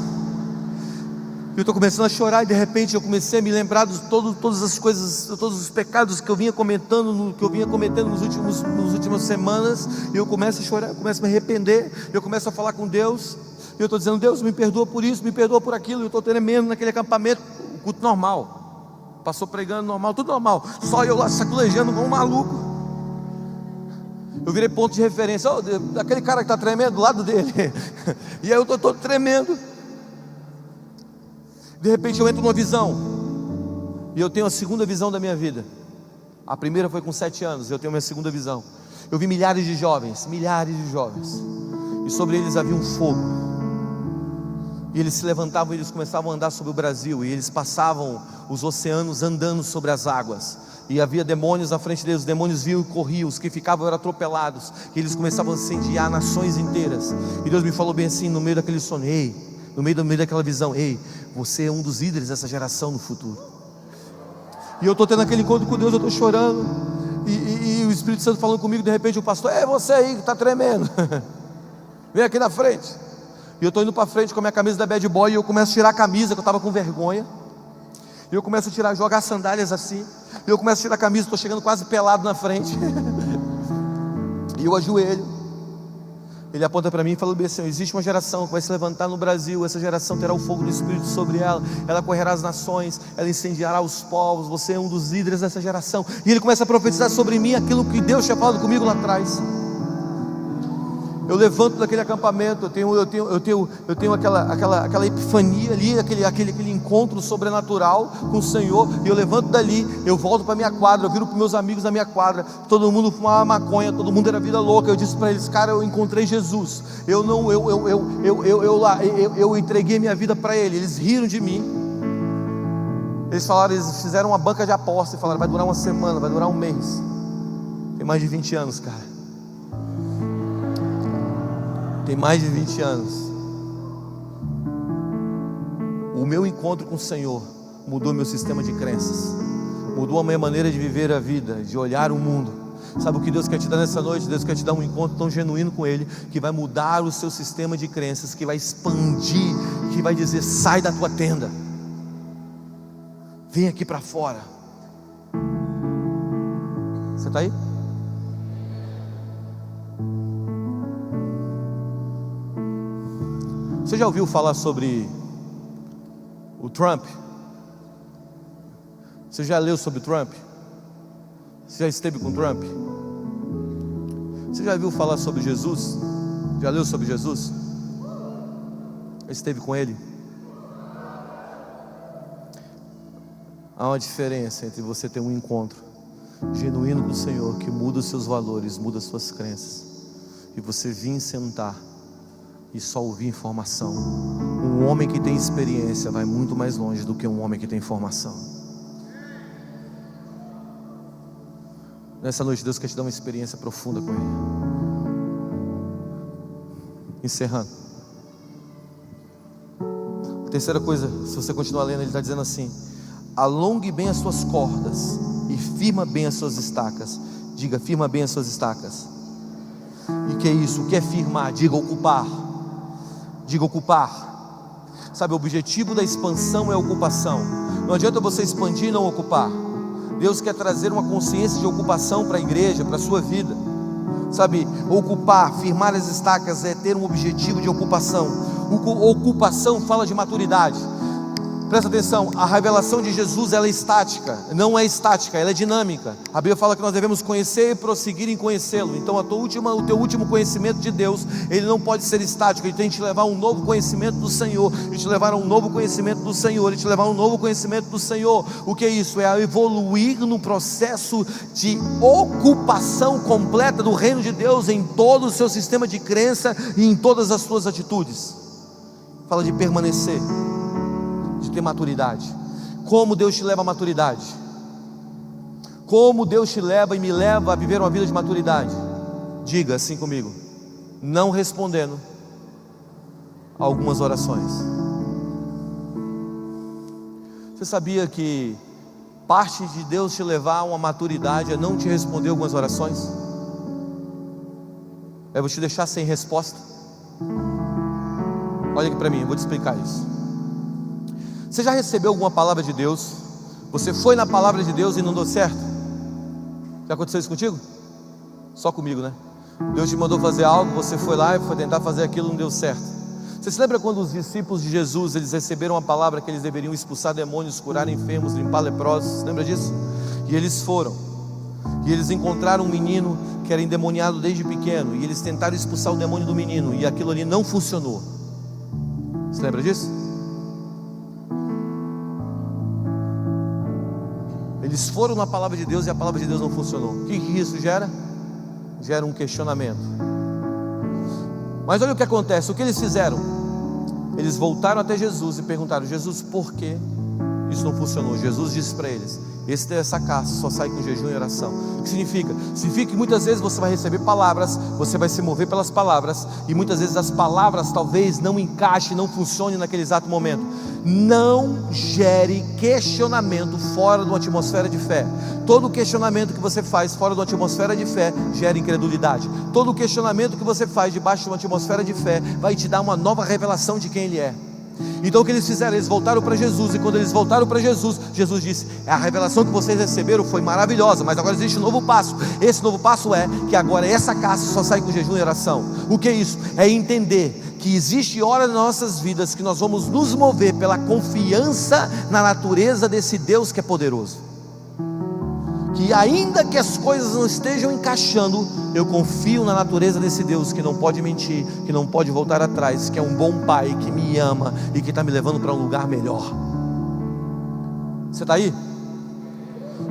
Eu estou começando a chorar, e de repente eu comecei a me lembrar de todas as coisas, todos os pecados que eu vinha cometendo nas últimas semanas. E eu começo a chorar, eu começo a me arrepender. Eu começo a falar com Deus. E eu estou dizendo: Deus, me perdoa por isso, me perdoa por aquilo. Eu estou tremendo naquele acampamento, o culto normal, passou pregando normal, tudo normal, só eu lá saculejando como um maluco. Eu virei ponto de referência. Aquele cara que está tremendo do lado dele. E aí eu estou todo tremendo. De repente eu entro numa visão, e eu tenho a segunda visão da minha vida. A primeira foi com 7 anos, eu tenho a minha segunda visão. Eu vi milhares de jovens, e sobre eles havia um fogo. E eles se levantavam, e eles começavam a andar sobre o Brasil, e eles passavam os oceanos andando sobre as águas. E havia demônios à frente deles, os demônios vinham e corriam, os que ficavam eram atropelados, e eles começavam a incendiar nações inteiras. E Deus me falou bem assim no meio daquele sonho: ei, no meio daquela visão: ei, você é um dos líderes dessa geração no futuro. E eu estou tendo aquele encontro com Deus, eu estou chorando, e o Espírito Santo falando comigo. De repente o pastor: é você aí que está tremendo, vem aqui na frente. E eu estou indo para frente com a minha camisa da Bad Boy, e eu começo a tirar a camisa, que eu estava com vergonha. E eu começo a tirar, jogar as sandálias assim, e eu começo a tirar a camisa, estou chegando quase pelado na frente. E eu ajoelho. Ele aponta para mim e fala bem assim: existe uma geração que vai se levantar no Brasil, essa geração terá o fogo do Espírito sobre ela, ela correrá as nações, ela incendiará os povos, você é um dos líderes dessa geração. E ele começa a profetizar sobre mim aquilo que Deus tinha falado comigo lá atrás. Eu levanto daquele acampamento, eu tenho aquela epifania ali, aquele encontro sobrenatural com o Senhor, e eu levanto dali, eu volto para minha quadra, eu viro para meus amigos na minha quadra, todo mundo fumava maconha, todo mundo era vida louca. Eu disse para eles: cara, eu encontrei Jesus, eu entreguei minha vida para Ele. Eles riram de mim, eles falaram, eles fizeram uma banca de aposta e falaram: vai durar uma semana, vai durar um mês. Tem mais de 20 anos, cara. Tem mais de 20 anos. O meu encontro com o Senhor mudou meu sistema de crenças, mudou a minha maneira de viver a vida, de olhar o mundo. Sabe o que Deus quer te dar nessa noite? Deus quer te dar um encontro tão genuíno com Ele, que vai mudar o seu sistema de crenças, que vai expandir, que vai dizer: sai da tua tenda, vem aqui para fora. Você está aí? Você já ouviu falar sobre o Trump? Você já leu sobre o Trump? Você já esteve com o Trump? Você já viu falar sobre Jesus? Já leu sobre Jesus? Esteve com ele? Há uma diferença entre você ter um encontro genuíno com o Senhor, que muda os seus valores, muda as suas crenças, e você vir sentar e só ouvir informação. Um homem que tem experiência vai muito mais longe do que um homem que tem informação. Nessa noite Deus quer te dar uma experiência profunda com Ele. Encerrando, a terceira coisa, se você continuar lendo, ele está dizendo assim: alongue bem as suas cordas e firma bem as suas estacas. Diga: firma bem as suas estacas. E que é isso? O que é firmar? Diga: ocupar. Diga: ocupar. Sabe, o objetivo da expansão é a ocupação. Não adianta você expandir e não ocupar. Deus quer trazer uma consciência de ocupação para a igreja, para a sua vida. Sabe, ocupar, firmar as estacas é ter um objetivo de ocupação. Ocupação fala de maturidade. Presta atenção, a revelação de Jesus, ela é estática, não é estática, ela é dinâmica. A Bíblia fala que nós devemos conhecer e prosseguir em conhecê-lo. Então o teu último conhecimento de Deus, ele não pode ser estático. Ele tem que te levar a um novo conhecimento do Senhor, e te levar a um novo conhecimento do Senhor, e te levar a um novo conhecimento do Senhor. O que é isso? É evoluir no processo de ocupação completa do reino de Deus em todo o seu sistema de crença e em todas as suas atitudes. Fala de permanecer, de ter maturidade. Como Deus te leva à maturidade? Como Deus te leva e me leva a viver uma vida de maturidade? Diga assim comigo: não respondendo a algumas orações. Você sabia que parte de Deus te levar a uma maturidade é não te responder algumas orações? É vou te deixar sem resposta? Olha aqui para mim, eu vou te explicar isso. Você já recebeu alguma palavra de Deus? Você foi na palavra de Deus e não deu certo? Já aconteceu isso contigo? Só comigo, né? Deus te mandou fazer algo, você foi lá e foi tentar fazer aquilo, não deu certo. Você se lembra quando os discípulos de Jesus, eles receberam a palavra que eles deveriam expulsar demônios, curar enfermos, limpar leprosos? Lembra disso? E eles foram, e eles encontraram um menino que era endemoniado desde pequeno, e eles tentaram expulsar o demônio do menino, e aquilo ali não funcionou. Você lembra disso? Eles foram na palavra de Deus e a palavra de Deus não funcionou. O que isso gera? Gera um questionamento. Mas olha o que acontece, o que eles fizeram? Eles voltaram até Jesus e perguntaram: Jesus, por que isso não funcionou? Jesus disse para eles: Essa caça só sai com jejum e oração. O que significa? Significa que muitas vezes você vai receber palavras, você vai se mover pelas palavras, e muitas vezes as palavras talvez não encaixem, não funcionem naquele exato momento. Não gere questionamento fora de uma atmosfera de fé. Todo questionamento que você faz fora de uma atmosfera de fé gera incredulidade. Todo questionamento que você faz debaixo de uma atmosfera de fé vai te dar uma nova revelação de quem Ele é. Então o que eles fizeram? Eles voltaram para Jesus, e quando eles voltaram para Jesus, Jesus disse: a revelação que vocês receberam foi maravilhosa, mas agora existe um novo passo. Esse novo passo é que agora essa caça só sai com jejum e oração. O que é isso? É entender que existe hora nas nossas vidas que nós vamos nos mover pela confiança na natureza desse Deus que é poderoso, que ainda que as coisas não estejam encaixando, eu confio na natureza desse Deus que não pode mentir, que não pode voltar atrás, que é um bom Pai, que me ama e que está me levando para um lugar melhor. Você está aí?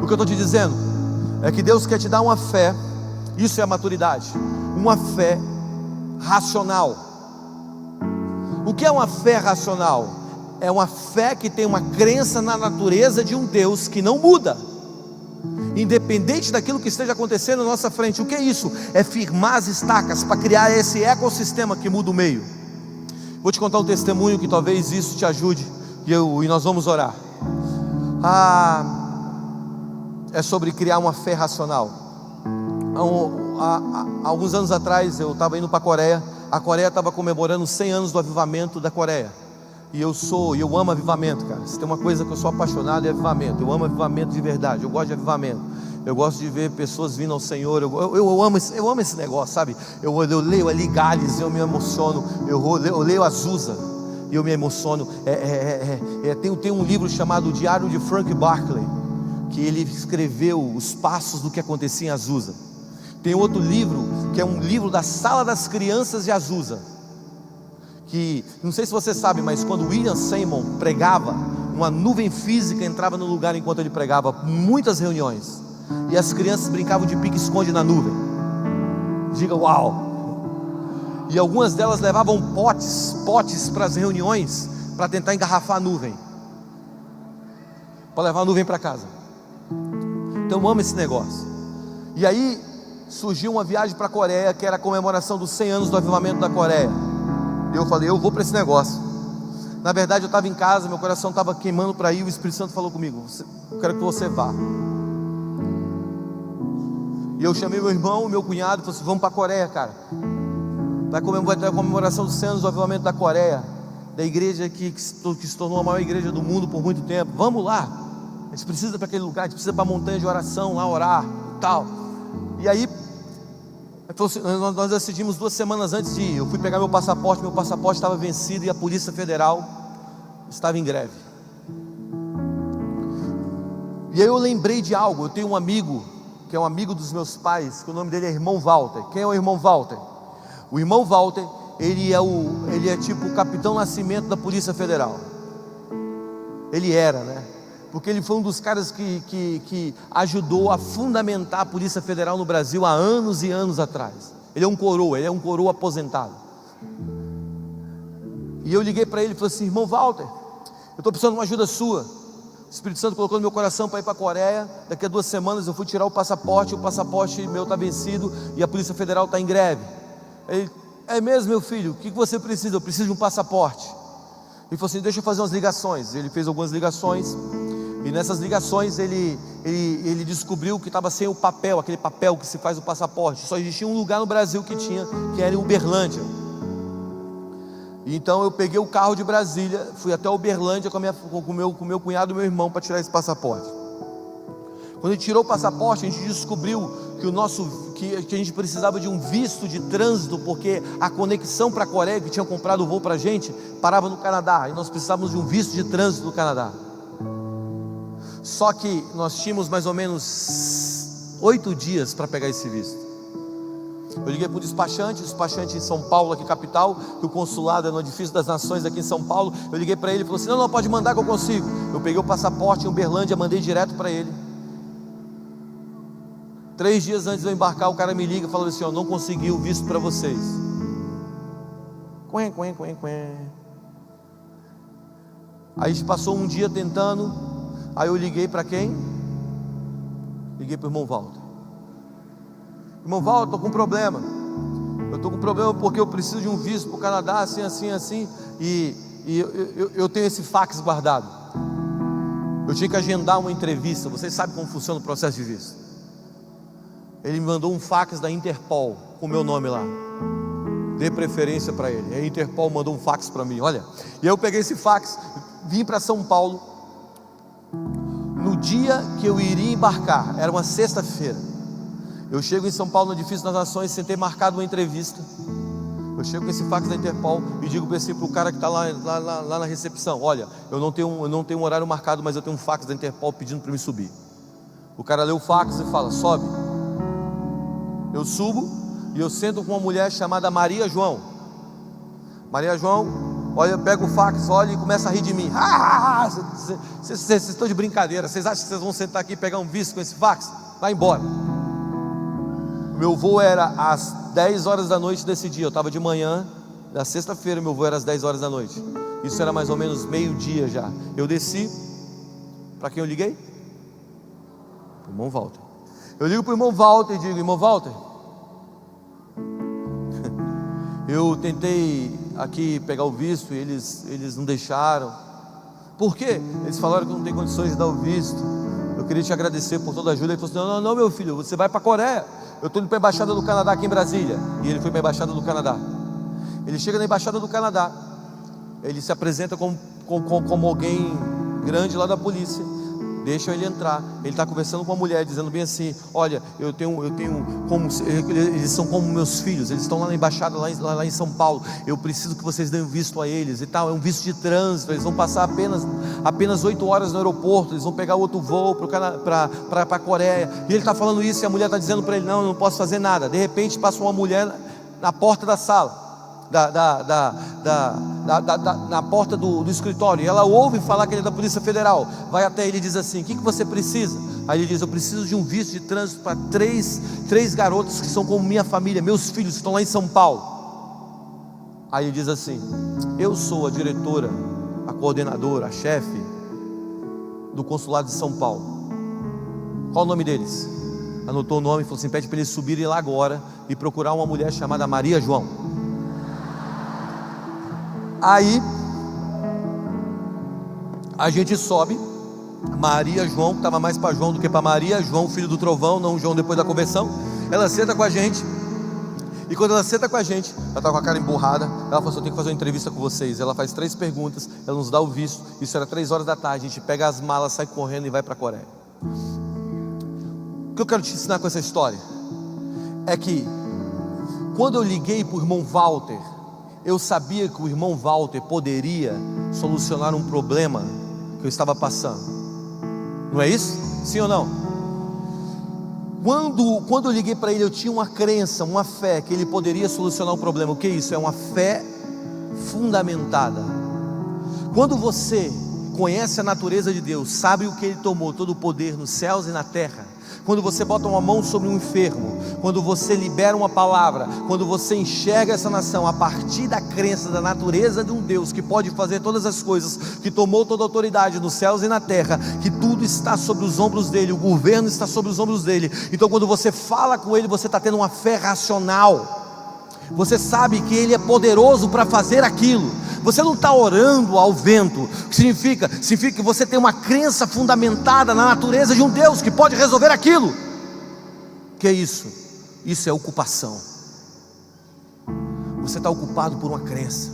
O que eu estou te dizendo é que Deus quer te dar uma fé, isso é a maturidade, uma fé racional. O que é uma fé racional? É uma fé que tem uma crença na natureza de um Deus que não muda, independente daquilo que esteja acontecendo na nossa frente. O que é isso? É firmar as estacas para criar esse ecossistema que muda o meio. Vou te contar um testemunho que talvez isso te ajude, e nós vamos orar. É sobre criar uma fé racional. Há alguns anos atrás eu estava indo para a Coreia. A Coreia estava comemorando 100 anos do avivamento da Coreia. E eu amo avivamento, cara. Se tem uma coisa que eu sou apaixonado é avivamento. Eu amo avivamento de verdade, eu gosto de avivamento. Eu gosto de ver pessoas vindo ao Senhor. Eu amo esse negócio, sabe? Eu leio ali Gales, eu me emociono. Eu leio Azusa e eu me emociono. Tem um livro chamado Diário de Frank Barclay, que ele escreveu os passos do que acontecia em Azusa. Tem outro livro, que é um livro da Sala das Crianças de Azusa, que, não sei se você sabe, mas quando William Seymour pregava, uma nuvem física entrava no lugar enquanto ele pregava, muitas reuniões, e as crianças brincavam de pique-esconde na nuvem. Diga uau! E algumas delas levavam potes para as reuniões, para tentar engarrafar a nuvem, para levar a nuvem para casa. Então eu amo esse negócio. E aí surgiu uma viagem para a Coreia, que era a comemoração dos 100 anos do avivamento da Coreia. E eu falei, eu vou para esse negócio. Na verdade eu estava em casa, meu coração estava queimando para ir. O Espírito Santo falou comigo: eu quero que você vá. E eu chamei meu irmão, meu cunhado, e falei assim: vamos para a Coreia, cara. Vai ter a comemoração dos 100 anos do avivamento da Coreia, da igreja que se tornou a maior igreja do mundo por muito tempo. Vamos lá, a gente precisa para aquele lugar, a gente precisa para a montanha de oração lá orar e tal. E aí nós decidimos 2 semanas antes de ir. Eu fui pegar meu passaporte estava vencido e a Polícia Federal estava em greve. E aí eu lembrei de algo. Eu tenho um amigo, que é um amigo dos meus pais, que o nome dele é irmão Walter. Quem é o irmão Walter? O irmão Walter, ele é tipo o Capitão Nascimento da Polícia Federal. Ele era, né? Porque ele foi um dos caras que ajudou a fundamentar a Polícia Federal no Brasil há anos e anos atrás. Ele é um coroa aposentado. E eu liguei para ele e falei assim: irmão Walter, eu estou precisando de uma ajuda sua. O Espírito Santo colocou no meu coração para ir para a Coreia. Daqui a 2 semanas eu fui tirar o passaporte meu está vencido e a Polícia Federal está em greve. Ele: é mesmo, meu filho, o que você precisa? Eu preciso de um passaporte. Ele falou assim: deixa eu fazer umas ligações. Ele fez algumas ligações. E nessas ligações ele descobriu que estava sem o papel, aquele papel que se faz o passaporte. Só existia um lugar no Brasil que era em Uberlândia. Então eu peguei o carro de Brasília, fui até Uberlândia com o meu cunhado e meu irmão para tirar esse passaporte. Quando ele tirou o passaporte, a gente descobriu que a gente precisava de um visto de trânsito, porque a conexão para a Coreia, que tinha comprado o voo para a gente, parava no Canadá, e nós precisávamos de um visto de trânsito no Canadá. Só que nós tínhamos mais ou menos 8 dias para pegar esse visto. Eu liguei para o despachante em São Paulo, aqui capital, que o consulado é no Edifício das Nações aqui em São Paulo. Eu liguei para ele e falou assim: não, pode mandar que eu consigo. Eu peguei o passaporte em Uberlândia, mandei direto para ele. 3 dias antes de eu embarcar, o cara me liga e falou assim: ó, não consegui o visto para vocês. Aí a gente passou um dia tentando. Aí eu liguei para quem? Liguei para o irmão Walter. Irmão Walter, estou com um problema. Eu estou com um problema porque eu preciso de um visto para o Canadá, assim. E eu tenho esse fax guardado. Eu tinha que agendar uma entrevista. Vocês sabem como funciona o processo de visto. Ele me mandou um fax da Interpol com o meu nome lá. Dê preferência para ele. A Interpol mandou um fax para mim, olha. E eu peguei esse fax, vim para São Paulo. No dia que eu iria embarcar, era uma sexta-feira. Eu chego em São Paulo, no Edifício das Nações, sentei marcado uma entrevista. Eu chego com esse fax da Interpol e digo para o cara que está lá na recepção: olha, eu não tenho um horário marcado, mas eu tenho um fax da Interpol pedindo para me subir. O cara lê o fax e fala: sobe. Eu subo e eu sento com uma mulher chamada Maria João. Maria João, olha, pega o fax, olha e começa a rir de mim. Vocês estão de brincadeira? Vocês acham que vocês vão sentar aqui e pegar um visto com esse fax? Vai embora. Meu voo era às 10 horas da noite desse dia. Eu estava de manhã, na sexta-feira, meu voo era às 10 horas da noite. Isso era mais ou menos meio-dia já. Eu desci. Para quem eu liguei? Para o irmão Walter. Eu ligo para o irmão Walter e digo: irmão Walter, eu tentei aqui pegar o visto e eles não deixaram. Por quê? Eles falaram que não tem condições de dar o visto. Eu queria te agradecer por toda a ajuda. Ele falou assim: não, meu filho, você vai para a Coreia. Eu estou indo para a Embaixada do Canadá aqui em Brasília. E ele foi para a Embaixada do Canadá. Ele chega na Embaixada do Canadá. Ele se apresenta como alguém grande lá da polícia. Deixa ele entrar. Ele está conversando com a mulher, dizendo bem assim: olha, eu tenho como, eles são como meus filhos, eles estão lá na embaixada, lá em São Paulo. Eu preciso que vocês deem visto a eles e tal. É um visto de trânsito. Eles vão passar apenas 8 horas no aeroporto. Eles vão pegar outro voo para a Coreia. E ele está falando isso e a mulher está dizendo para ele: não, eu não posso fazer nada. De repente passa uma mulher na porta da sala, na porta do escritório, e ela ouve falar que ele é da Polícia Federal. Vai até ele e diz assim: o que você precisa? Aí ele diz: eu preciso de um visto de trânsito para três garotos que são como minha família, meus filhos, que estão lá em São Paulo. Aí ele diz assim: eu sou a diretora, a coordenadora, a chefe do consulado de São Paulo. Qual o nome deles? Anotou o nome e falou assim: pede para eles subirem lá agora e procurar uma mulher chamada Maria João. Aí a gente sobe. Maria João, que estava mais para João do que para Maria, João filho do trovão, não João depois da conversão. Ela senta com a gente. E quando ela senta com a gente, ela está com a cara emburrada. Ela falou assim: eu tenho que fazer uma entrevista com vocês. Ela faz 3 perguntas, ela nos dá o visto. Isso era 3 horas da tarde. A gente pega as malas, sai correndo e vai para a Coreia. O que eu quero te ensinar com essa história é que quando eu liguei para o irmão Walter, eu sabia que o irmão Walter poderia solucionar um problema que eu estava passando. Não é isso? Sim ou não? Quando eu liguei para ele, eu tinha uma crença, uma fé que ele poderia solucionar o problema. O que é isso? É uma fé fundamentada. Quando você conhece a natureza de Deus, sabe o que Ele tomou, todo o poder nos céus e na terra. Quando você bota uma mão sobre um enfermo, quando você libera uma palavra, quando você enxerga essa nação a partir da crença da natureza de um Deus que pode fazer todas as coisas, que tomou toda a autoridade nos céus e na terra, que tudo está sobre os ombros dele, o governo está sobre os ombros dele. Então quando você fala com ele, você está tendo uma fé racional. Você sabe que ele é poderoso para fazer aquilo. Você não está orando ao vento. O que significa? Significa que você tem uma crença fundamentada na natureza de um Deus que pode resolver aquilo. Que é isso? Isso é ocupação. Você está ocupado por uma crença.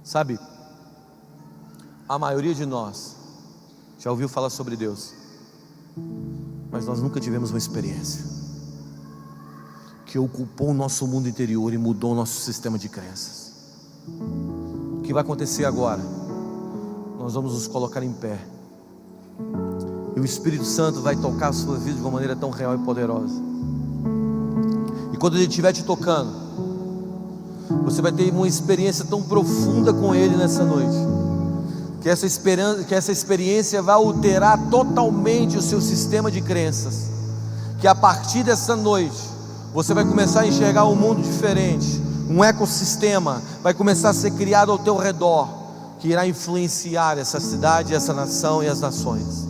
Sabe, a maioria de nós já ouviu falar sobre Deus, mas nós nunca tivemos uma experiência que ocupou o nosso mundo interior e mudou o nosso sistema de crenças. O que vai acontecer agora? Nós vamos nos colocar em pé, e o Espírito Santo vai tocar a sua vida de uma maneira tão real e poderosa. E quando Ele estiver te tocando, você vai ter uma experiência tão profunda com Ele nessa noite, que essa experiência vai alterar totalmente o seu sistema de crenças. Que a partir dessa noite você vai começar a enxergar um mundo diferente. Um ecossistema vai começar a ser criado ao teu redor. que irá influenciar essa cidade, essa nação e as nações.